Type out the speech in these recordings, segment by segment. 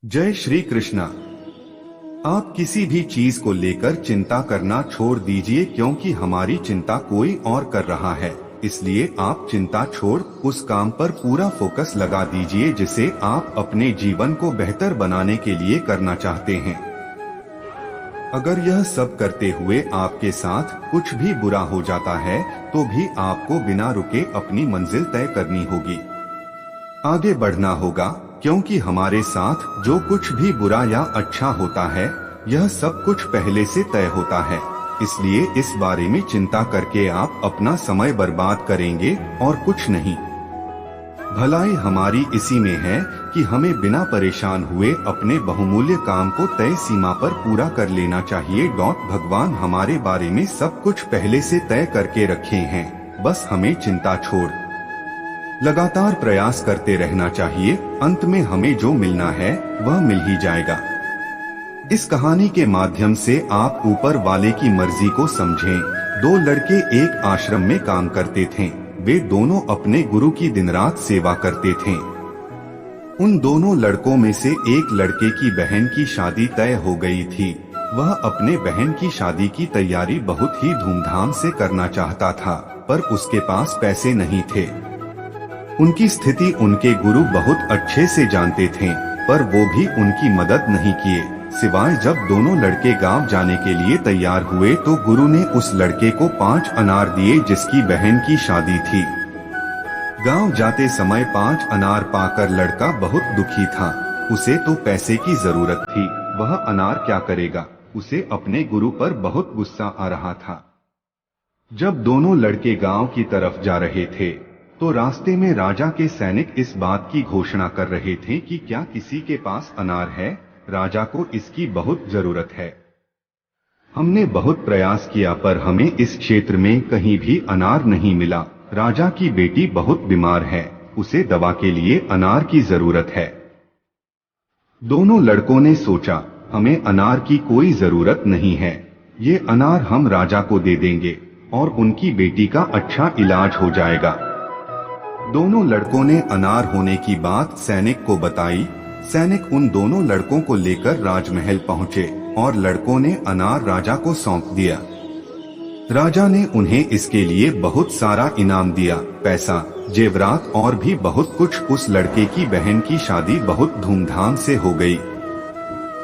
जय श्री कृष्णा। आप किसी भी चीज को लेकर चिंता करना छोड़ दीजिए, क्योंकि हमारी चिंता कोई और कर रहा है। इसलिए आप चिंता छोड़ उस काम पर पूरा फोकस लगा दीजिए जिसे आप अपने जीवन को बेहतर बनाने के लिए करना चाहते हैं। अगर यह सब करते हुए आपके साथ कुछ भी बुरा हो जाता है तो भी आपको बिना रुके अपनी मंजिल तय करनी होगी, आगे बढ़ना होगा, क्योंकि हमारे साथ जो कुछ भी बुरा या अच्छा होता है यह सब कुछ पहले से तय होता है। इसलिए इस बारे में चिंता करके आप अपना समय बर्बाद करेंगे और कुछ नहीं। भलाई हमारी इसी में है कि हमें बिना परेशान हुए अपने बहुमूल्य काम को तय सीमा पर पूरा कर लेना चाहिए। भगवान हमारे बारे में सब कुछ पहले से तय करके रखे हैं, बस हमें चिंता छोड़ लगातार प्रयास करते रहना चाहिए। अंत में हमें जो मिलना है वह मिल ही जाएगा। इस कहानी के माध्यम से आप ऊपर वाले की मर्जी को समझें। दो लड़के एक आश्रम में काम करते थे। वे दोनों अपने गुरु की दिन रात सेवा करते थे। उन दोनों लड़कों में से एक लड़के की बहन की शादी तय हो गई थी। वह अपने बहन की शादी की तैयारी बहुत ही धूमधाम से करना चाहता था, पर उसके पास पैसे नहीं थे। उनकी स्थिति उनके गुरु बहुत अच्छे से जानते थे, पर वो भी उनकी मदद नहीं किए, सिवाय जब दोनों लड़के गांव जाने के लिए तैयार हुए तो गुरु ने उस लड़के को 5 अनार दिए जिसकी बहन की शादी थी। गांव जाते समय 5 अनार पाकर लड़का बहुत दुखी था। उसे तो पैसे की जरूरत थी, वह अनार क्या करेगा। उसे अपने गुरु पर बहुत गुस्सा आ रहा था। जब दोनों लड़के गांव की तरफ जा रहे थे तो रास्ते में राजा के सैनिक इस बात की घोषणा कर रहे थे कि क्या किसी के पास अनार है, राजा को इसकी बहुत जरूरत है। हमने बहुत प्रयास किया पर हमें इस क्षेत्र में कहीं भी अनार नहीं मिला। राजा की बेटी बहुत बीमार है, उसे दवा के लिए अनार की जरूरत है। दोनों लड़कों ने सोचा, हमें अनार की कोई जरूरत नहीं है, ये अनार हम राजा को दे देंगे और उनकी बेटी का अच्छा इलाज हो जाएगा। दोनों लड़कों ने अनार होने की बात सैनिक को बताई। सैनिक उन दोनों लड़कों को लेकर राजमहल पहुँचे और लड़कों ने अनार राजा को सौंप दिया। राजा ने उन्हें इसके लिए बहुत सारा इनाम दिया, पैसा, जेवरात और भी बहुत कुछ। उस लड़के की बहन की शादी बहुत धूमधाम से हो गई।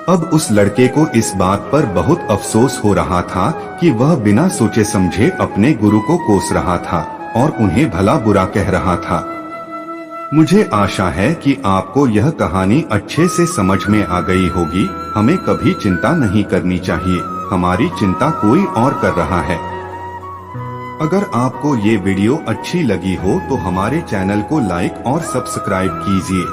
अब उस लड़के को इस बात पर बहुत अफसोस हो रहा था कि वह बिना सोचे समझे अपने गुरु को कोस रहा था और उन्हें भला बुरा कह रहा था। मुझे आशा है कि आपको यह कहानी अच्छे से समझ में आ गई होगी। हमें कभी चिंता नहीं करनी चाहिए, हमारी चिंता कोई और कर रहा है। अगर आपको ये वीडियो अच्छी लगी हो तो हमारे चैनल को लाइक और सब्सक्राइब कीजिए।